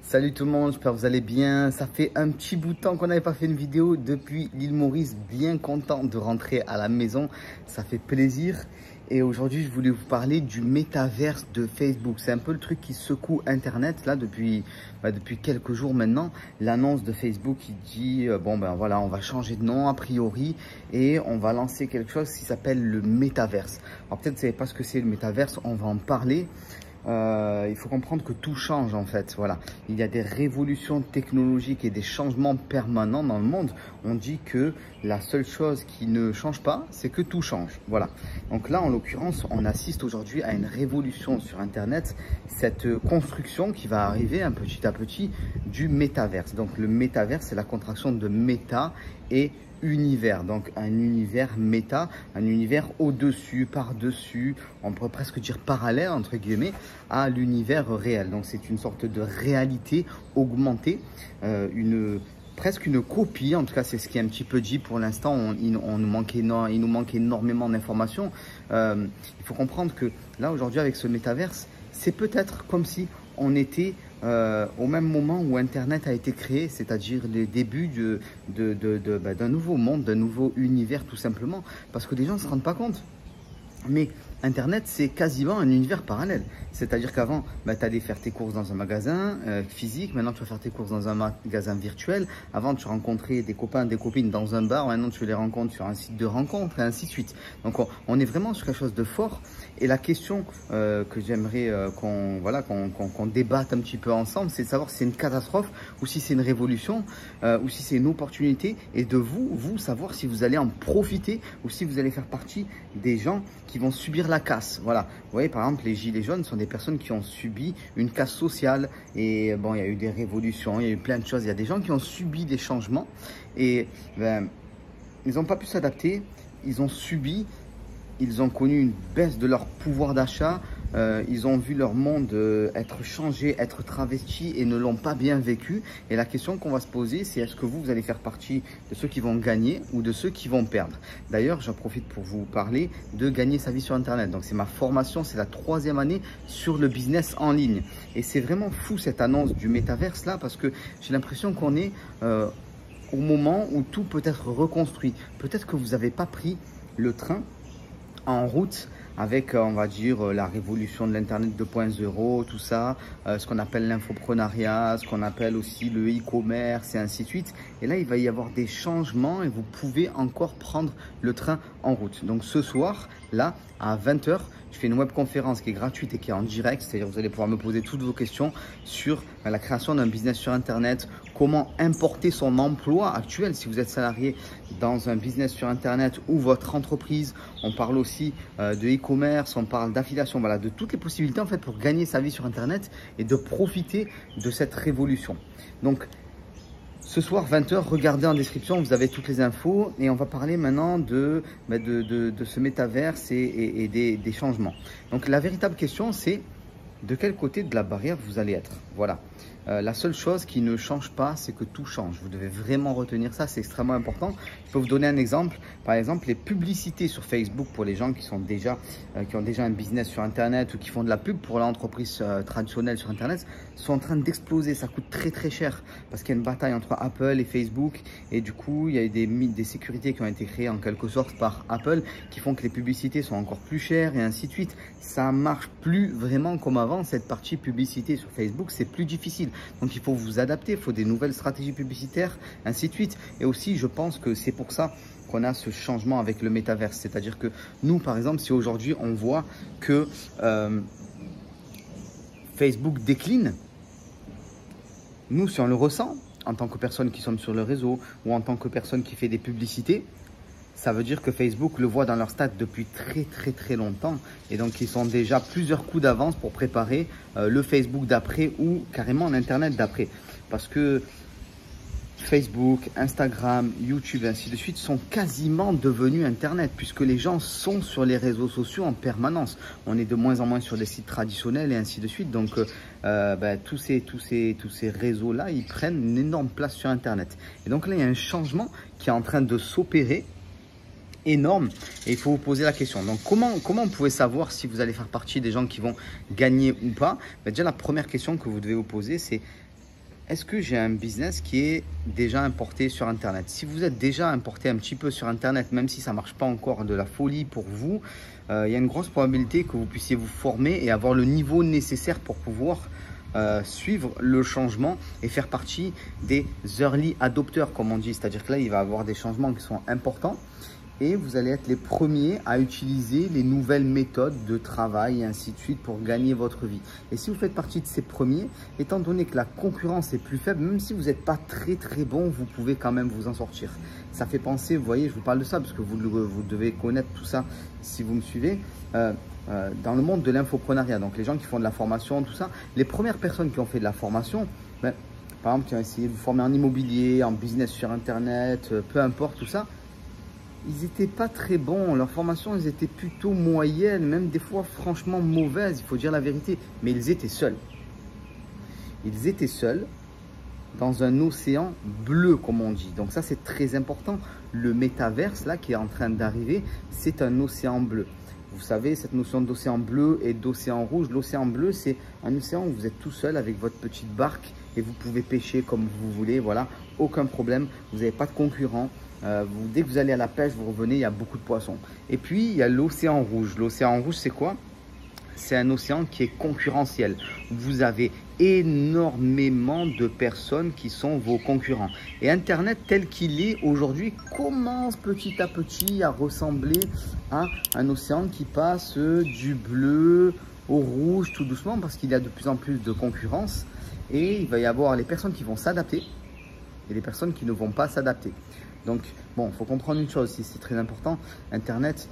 Salut tout le monde, j'espère que vous allez bien. Ça fait un petit bout de temps qu'on n'avait pas fait une vidéo depuis l'île Maurice. Bien content de rentrer à la maison, ça fait plaisir. Et aujourd'hui, je voulais vous parler du métaverse de Facebook. C'est un peu le truc qui secoue Internet là depuis quelques jours maintenant. L'annonce de Facebook qui dit voilà, on va changer de nom a priori et on va lancer quelque chose qui s'appelle le métaverse. Alors peut-être que vous ne savez pas ce que c'est le métaverse, on va en parler. Il faut comprendre que tout change en fait, voilà. Il y a des révolutions technologiques et des changements permanents dans le monde. On dit que la seule chose qui ne change pas, c'est que tout change, voilà. Donc là, en l'occurrence, on assiste aujourd'hui à une révolution sur Internet, cette construction qui va arriver un petit à petit du métaverse. Donc le métaverse, c'est la contraction de méta et univers, donc un univers méta, un univers au-dessus, par-dessus, on pourrait presque dire parallèle entre guillemets à l'univers réel. Donc c'est une sorte de réalité augmentée, presque une copie, en tout cas c'est ce qui est un petit peu dit pour l'instant. Il nous manque énormément d'informations. Il faut comprendre que là aujourd'hui avec ce métaverse, c'est peut-être comme si on était au même moment où Internet a été créé, c'est-à-dire les débuts d'un nouveau monde, d'un nouveau univers tout simplement, parce que les gens ne se rendent pas compte. Mais Internet, c'est quasiment un univers parallèle. C'est-à-dire qu'avant, tu allais faire tes courses dans un magasin physique. Maintenant, tu vas faire tes courses dans un magasin virtuel. Avant, tu rencontrais des copains, des copines dans un bar. Maintenant, tu les rencontres sur un site de rencontre et ainsi de suite. Donc, on est vraiment sur quelque chose de fort. Et la question que j'aimerais qu'on débatte un petit peu ensemble, c'est de savoir si c'est une catastrophe ou si c'est une révolution ou si c'est une opportunité. Et de vous savoir si vous allez en profiter ou si vous allez faire partie des gens qui vont subir la casse. Voilà. Vous voyez, par exemple, les gilets jaunes sont des personnes qui ont subi une casse sociale. Et bon, il y a eu des révolutions, il y a eu plein de choses. Il y a des gens qui ont subi des changements et ils n'ont pas pu s'adapter. Ils ont subi, ils ont connu une baisse de leur pouvoir d'achat. Ils ont vu leur monde être changé, être travesti et ne l'ont pas bien vécu. Et la question qu'on va se poser, c'est est-ce que vous allez faire partie de ceux qui vont gagner ou de ceux qui vont perdre? D'ailleurs, j'en profite pour vous parler de gagner sa vie sur Internet. Donc, c'est ma formation, c'est la 3e année sur le business en ligne. Et c'est vraiment fou cette annonce du métaverse là parce que j'ai l'impression qu'on est au moment où tout peut être reconstruit. Peut-être que vous n'avez pas pris le train en route avec, on va dire, la révolution de l'Internet 2.0, tout ça, ce qu'on appelle l'infoprenariat, ce qu'on appelle aussi le e-commerce et ainsi de suite. Et là, il va y avoir des changements et vous pouvez encore prendre le train en route. Donc ce soir, là, à 20 h, je fais une webconférence qui est gratuite et qui est en direct, c'est-à-dire vous allez pouvoir me poser toutes vos questions sur la création d'un business sur Internet, comment importer son emploi actuel si vous êtes salarié dans un business sur Internet ou votre entreprise. On parle aussi de e-commerce, on parle d'affiliation, voilà, de toutes les possibilités en fait pour gagner sa vie sur Internet et de profiter de cette révolution. Donc, ce soir, 20 h, regardez en description, vous avez toutes les infos et on va parler maintenant de ce métaverse et des changements. Donc, la véritable question, c'est de quel côté de la barrière vous allez être. Voilà. La seule chose qui ne change pas, c'est que tout change. Vous devez vraiment retenir ça, c'est extrêmement important. Je peux vous donner un exemple. Par exemple, les publicités sur Facebook pour les gens qui ont déjà un business sur Internet ou qui font de la pub pour l'entreprise traditionnelle sur Internet sont en train d'exploser. Ça coûte très très cher parce qu'il y a une bataille entre Apple et Facebook et du coup, il y a des sécurités qui ont été créées en quelque sorte par Apple qui font que les publicités sont encore plus chères et ainsi de suite. Ça marche plus vraiment comme avant. Cette partie publicité sur Facebook, c'est plus difficile. Donc, il faut vous adapter, il faut des nouvelles stratégies publicitaires, ainsi de suite. Et aussi, je pense que c'est pour ça qu'on a ce changement avec le métaverse. C'est-à-dire que nous, par exemple, si aujourd'hui on voit que Facebook décline, nous, si on le ressent, en tant que personne qui sommes sur le réseau ou en tant que personne qui fait des publicités, ça veut dire que Facebook le voit dans leur stats depuis très très très longtemps et donc ils sont déjà plusieurs coups d'avance pour préparer le Facebook d'après ou carrément l'Internet d'après. Parce que Facebook, Instagram, YouTube et ainsi de suite sont quasiment devenus Internet puisque les gens sont sur les réseaux sociaux en permanence. On est de moins en moins sur des sites traditionnels et ainsi de suite. Donc tous ces réseaux-là, ils prennent une énorme place sur Internet. Et donc là, il y a un changement qui est en train de s'opérer énorme et il faut vous poser la question. Donc comment vous pouvez savoir si vous allez faire partie des gens qui vont gagner ou pas? Déjà la première question que vous devez vous poser, c'est est-ce que j'ai un business qui est déjà importé sur Internet? Si vous êtes déjà importé un petit peu sur Internet, même si ça ne marche pas encore de la folie pour vous, il y a une grosse probabilité que vous puissiez vous former et avoir le niveau nécessaire pour pouvoir suivre le changement et faire partie des early adopters, comme on dit. C'est-à-dire que là, il va y avoir des changements qui sont importants et vous allez être les premiers à utiliser les nouvelles méthodes de travail et ainsi de suite pour gagner votre vie. Et si vous faites partie de ces premiers, étant donné que la concurrence est plus faible, même si vous n'êtes pas très bon, vous pouvez quand même vous en sortir. Ça fait penser, vous voyez, je vous parle de ça parce que vous devez connaître tout ça si vous me suivez. Dans le monde de l'infoprenariat, donc les gens qui font de la formation, tout ça, les premières personnes qui ont fait de la formation, par exemple, qui ont essayé de vous former en immobilier, en business sur Internet, peu importe, tout ça, ils n'étaient pas très bons. Leurs formations, elles étaient plutôt moyennes, même des fois franchement mauvaises, il faut dire la vérité. Mais ils étaient seuls. Ils étaient seuls dans un océan bleu, comme on dit. Donc ça, c'est très important. Le métaverse, là, qui est en train d'arriver, c'est un océan bleu. Vous savez, cette notion d'océan bleu et d'océan rouge. L'océan bleu, c'est un océan où vous êtes tout seul avec votre petite barque et vous pouvez pêcher comme vous voulez. Voilà, aucun problème. Vous n'avez pas de concurrents. Dès que vous allez à la pêche, vous revenez, il y a beaucoup de poissons. Et puis, il y a l'océan rouge. L'océan rouge, c'est quoi? C'est un océan qui est concurrentiel. Vous avez énormément de personnes qui sont vos concurrents. Et Internet tel qu'il est aujourd'hui commence petit à petit à ressembler à un océan qui passe du bleu au rouge tout doucement parce qu'il y a de plus en plus de concurrence. Et il va y avoir les personnes qui vont s'adapter et les personnes qui ne vont pas s'adapter. Donc, bon, il faut comprendre une chose, c'est très important. Internet,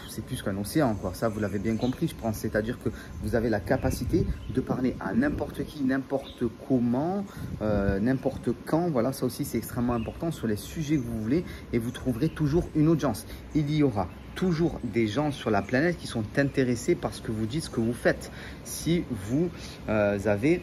c'est plus qu'un océan, quoi. Ça, vous l'avez bien compris, je pense. C'est-à-dire que vous avez la capacité de parler à n'importe qui, n'importe comment, n'importe quand. Voilà, ça aussi, c'est extrêmement important sur les sujets que vous voulez et vous trouverez toujours une audience. Il y aura toujours des gens sur la planète qui sont intéressés par ce que vous dites, ce que vous faites. Si vous avez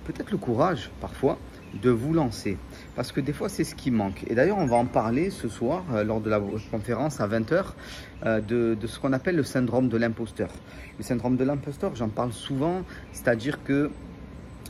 peut-être le courage, parfois, de vous lancer. Parce que des fois, c'est ce qui manque. Et d'ailleurs, on va en parler ce soir, lors de la conférence à 20 h, de ce qu'on appelle le syndrome de l'imposteur. Le syndrome de l'imposteur, j'en parle souvent, c'est-à-dire que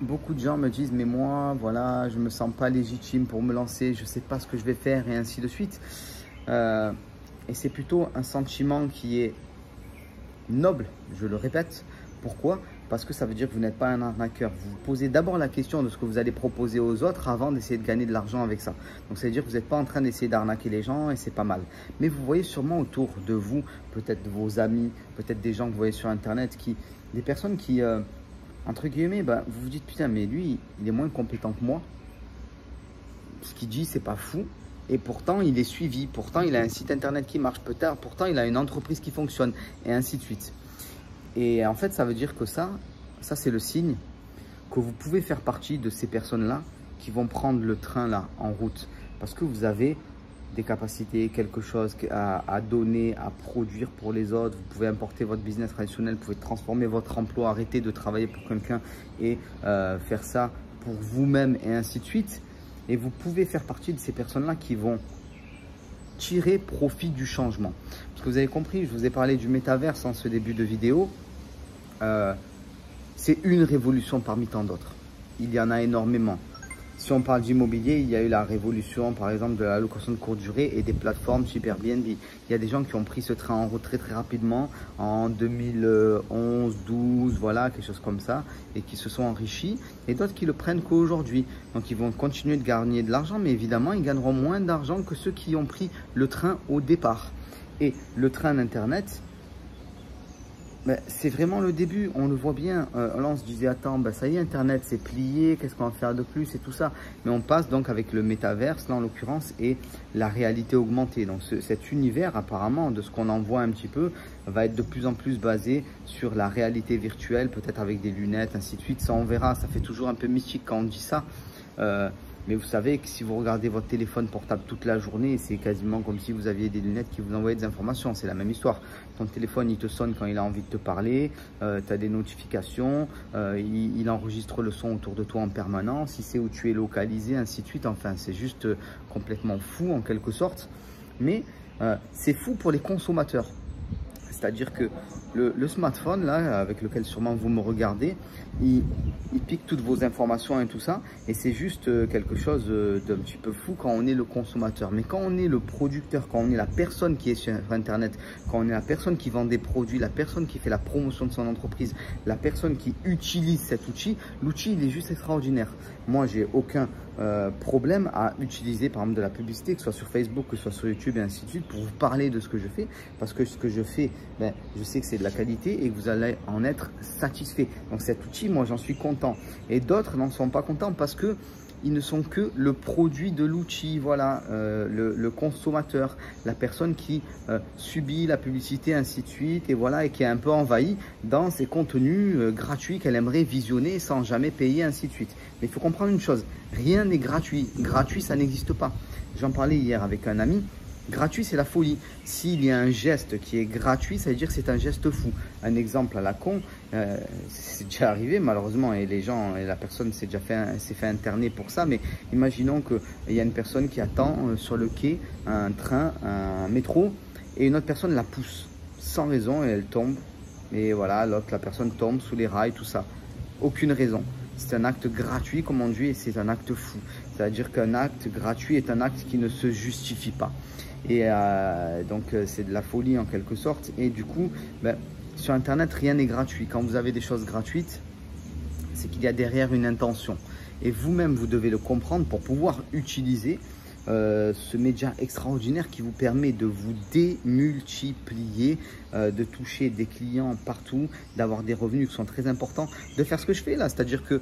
beaucoup de gens me disent « mais moi, voilà, je ne me sens pas légitime pour me lancer, je ne sais pas ce que je vais faire » et ainsi de suite. Et c'est plutôt un sentiment qui est noble, je le répète. Pourquoi ? Parce que ça veut dire que vous n'êtes pas un arnaqueur. Vous vous posez d'abord la question de ce que vous allez proposer aux autres avant d'essayer de gagner de l'argent avec ça. Donc ça veut dire que vous n'êtes pas en train d'essayer d'arnaquer les gens et c'est pas mal. Mais vous voyez sûrement autour de vous, peut-être de vos amis, peut-être des gens que vous voyez sur Internet, des personnes qui, entre guillemets, vous vous dites putain mais lui, il est moins compétent que moi. Ce qu'il dit, c'est pas fou. Et pourtant, il est suivi. Pourtant, il a un site Internet qui marche peut-être. Pourtant, il a une entreprise qui fonctionne et ainsi de suite. Et en fait, ça veut dire que ça c'est le signe que vous pouvez faire partie de ces personnes-là qui vont prendre le train là en route. Parce que vous avez des capacités, quelque chose à donner, à produire pour les autres. Vous pouvez importer votre business traditionnel, vous pouvez transformer votre emploi, arrêter de travailler pour quelqu'un et faire ça pour vous-même et ainsi de suite. Et vous pouvez faire partie de ces personnes-là qui vont tirer profit du changement. Parce que vous avez compris, je vous ai parlé du métaverse en ce début de vidéo. C'est une révolution parmi tant d'autres. Il y en a énormément. Si on parle d'immobilier, il y a eu la révolution, par exemple, de la location de courte durée et des plateformes type Airbnb. Il y a des gens qui ont pris ce train en route très rapidement en 2011, 12, voilà, quelque chose comme ça, et qui se sont enrichis. Et d'autres qui le prennent qu'aujourd'hui. Donc, ils vont continuer de gagner de l'argent, mais évidemment, ils gagneront moins d'argent que ceux qui ont pris le train au départ. Et le train d'Internet, c'est vraiment le début, on le voit bien. Là, on se disait, attends, ça y est, Internet, c'est plié, qu'est-ce qu'on va faire de plus et tout ça. Mais on passe donc avec le métaverse, là en l'occurrence, et la réalité augmentée. Donc cet univers, apparemment, de ce qu'on en voit un petit peu, va être de plus en plus basé sur la réalité virtuelle, peut-être avec des lunettes, ainsi de suite. Ça, on verra, ça fait toujours un peu mystique quand on dit ça. Mais vous savez que si vous regardez votre téléphone portable toute la journée, c'est quasiment comme si vous aviez des lunettes qui vous envoyaient des informations. C'est la même histoire. Ton téléphone, il te sonne quand il a envie de te parler. Tu as des notifications. Il enregistre le son autour de toi en permanence. Il sait où tu es localisé, ainsi de suite. Enfin, c'est juste complètement fou en quelque sorte. Mais c'est fou pour les consommateurs. C'est-à-dire que le smartphone, là, avec lequel sûrement vous me regardez, il pique toutes vos informations et tout ça. Et c'est juste quelque chose d'un petit peu fou quand on est le consommateur. Mais quand on est le producteur, quand on est la personne qui est sur Internet, quand on est la personne qui vend des produits, la personne qui fait la promotion de son entreprise, la personne qui utilise cet outil, l'outil, il est juste extraordinaire. Moi, j'ai aucun problème à utiliser par exemple de la publicité, que ce soit sur Facebook, que ce soit sur YouTube et ainsi de suite, pour vous parler de ce que je fais, parce que ce que je fais, je sais que c'est de la qualité et que vous allez en être satisfait. Donc cet outil, moi j'en suis content, et d'autres n'en sont pas contents parce que ils ne sont que le produit de l'outil, voilà, le consommateur, la personne qui subit la publicité, ainsi de suite, et voilà, et qui est un peu envahi dans ses contenus gratuits qu'elle aimerait visionner sans jamais payer, ainsi de suite. Mais il faut comprendre une chose, rien n'est gratuit. Gratuit, ça n'existe pas. J'en parlais hier avec un ami. Gratuit, c'est la folie. S'il y a un geste qui est gratuit, ça veut dire que c'est un geste fou. Un exemple à la con, c'est déjà arrivé malheureusement, et les gens, et la personne s'est fait interner pour ça. Mais imaginons qu'il y a une personne qui attend sur le quai un train, un métro, et une autre personne la pousse sans raison et elle tombe. Et voilà, la personne tombe sous les rails, tout ça. Aucune raison. C'est un acte gratuit, comme on dit, et c'est un acte fou. C'est-à-dire qu'un acte gratuit est un acte qui ne se justifie pas. Et donc, c'est de la folie en quelque sorte. Et du coup, sur Internet, rien n'est gratuit. Quand vous avez des choses gratuites, c'est qu'il y a derrière une intention. Et vous-même, vous devez le comprendre pour pouvoir utiliser ce média extraordinaire qui vous permet de vous démultiplier, de toucher des clients partout, d'avoir des revenus qui sont très importants, de faire ce que je fais là. C'est-à-dire que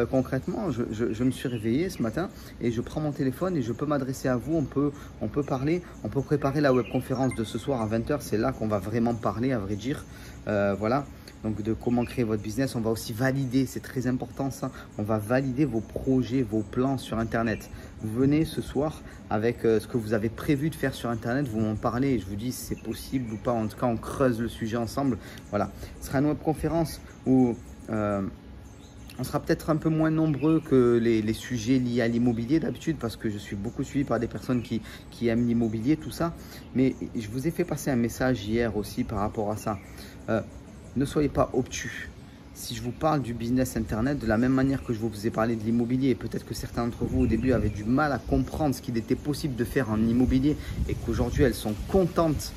concrètement, je me suis réveillé ce matin et je prends mon téléphone et je peux m'adresser à vous, on peut parler, on peut préparer la webconférence de ce soir à 20 h. C'est là qu'on va vraiment parler, à vrai dire. Voilà. Donc de comment créer votre business, on va aussi valider, c'est très important ça, on va valider vos projets, vos plans sur Internet. Vous venez ce soir avec ce que vous avez prévu de faire sur Internet, vous m'en parlez et je vous dis si c'est possible ou pas, en tout cas on creuse le sujet ensemble. Voilà, ce sera une webconférence où on sera peut-être un peu moins nombreux que les sujets liés à l'immobilier d'habitude, parce que je suis beaucoup suivi par des personnes qui aiment l'immobilier, tout ça. Mais je vous ai fait passer un message hier aussi par rapport à ça. Ne soyez pas obtus. Si je vous parle du business Internet de la même manière que je vous ai parlé de l'immobilier, et peut-être que certains d'entre vous au début avaient du mal à comprendre ce qu'il était possible de faire en immobilier et qu'aujourd'hui elles sont contentes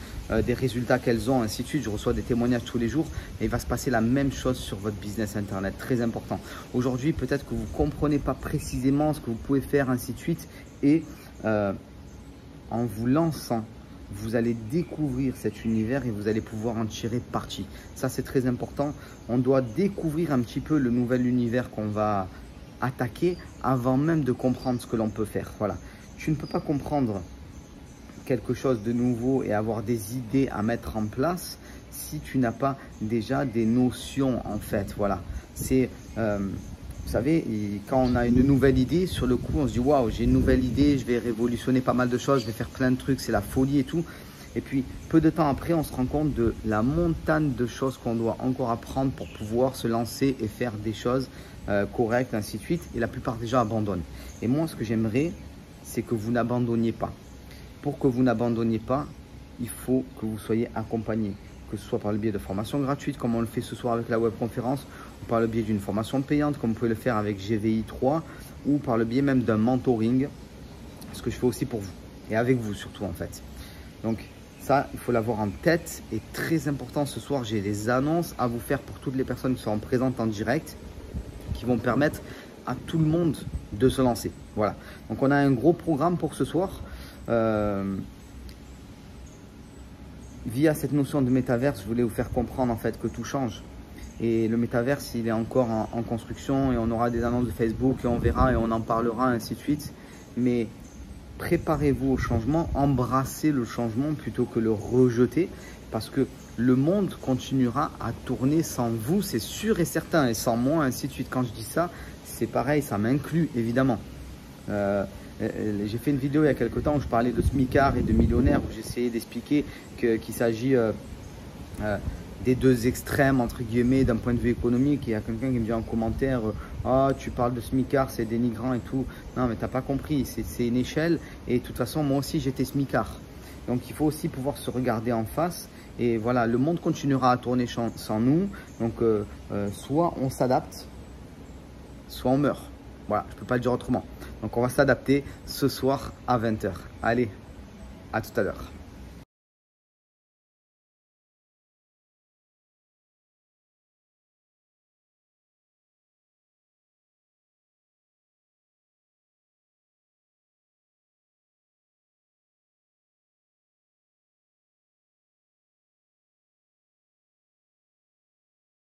des résultats qu'elles ont, ainsi de suite. Je reçois des témoignages tous les jours et il va se passer la même chose sur votre business Internet, très important. Aujourd'hui, peut-être que vous ne comprenez pas précisément ce que vous pouvez faire, ainsi de suite, et en vous lançant, vous allez découvrir cet univers et vous allez pouvoir en tirer parti. Ça, c'est très important. On doit découvrir un petit peu le nouvel univers qu'on va attaquer avant même de comprendre ce que l'on peut faire. Voilà. Tu ne peux pas comprendre quelque chose de nouveau et avoir des idées à mettre en place si tu n'as pas déjà des notions en fait. Voilà. C'est... vous savez, quand on a une nouvelle idée, sur le coup, on se dit « Waouh, j'ai une nouvelle idée, je vais révolutionner pas mal de choses, je vais faire plein de trucs, c'est la folie et tout. » Et puis, peu de temps après, on se rend compte de la montagne de choses qu'on doit encore apprendre pour pouvoir se lancer et faire des choses correctes, ainsi de suite. Et la plupart des gens abandonnent. Et moi, ce que j'aimerais, c'est que vous n'abandonniez pas. Pour que vous n'abandonniez pas, il faut que vous soyez accompagné. Que ce soit par le biais de formations gratuites, comme on le fait ce soir avec la webconférence, ou par le biais d'une formation payante, comme vous pouvez le faire avec GVI 3, ou par le biais même d'un mentoring, ce que je fais aussi pour vous, et avec vous surtout en fait. Donc ça, il faut l'avoir en tête, et très important ce soir, j'ai des annonces à vous faire pour toutes les personnes qui seront présentes en direct, qui vont permettre à tout le monde de se lancer. Voilà, donc on a un gros programme pour ce soir. Via cette notion de métaverse, je voulais vous faire comprendre en fait que tout change. Et le métaverse, il est encore en construction et on aura des annonces de Facebook et on verra et on en parlera, ainsi de suite. Mais préparez-vous au changement, embrassez le changement plutôt que le rejeter, parce que le monde continuera à tourner sans vous, c'est sûr et certain, et sans moi, ainsi de suite. Quand je dis ça, c'est pareil, ça m'inclut évidemment. J'ai fait une vidéo il y a quelques temps où je parlais de smicards et de millionnaires, où j'essayais d'expliquer qu'il s'agit des deux extrêmes entre guillemets d'un point de vue économique. Il y a quelqu'un qui me dit en commentaire ah, tu parles de smicard, c'est dénigrant et tout. Non, mais t'as pas compris, c'est une échelle, et de toute façon moi aussi j'étais smicard. Donc il faut aussi pouvoir se regarder en face Et voilà, le monde continuera à tourner sans nous. Donc, soit on s'adapte, soit on meurt. Voilà, je ne peux pas le dire autrement. Donc, on va s'adapter ce soir à 20 h. Allez, à tout à l'heure.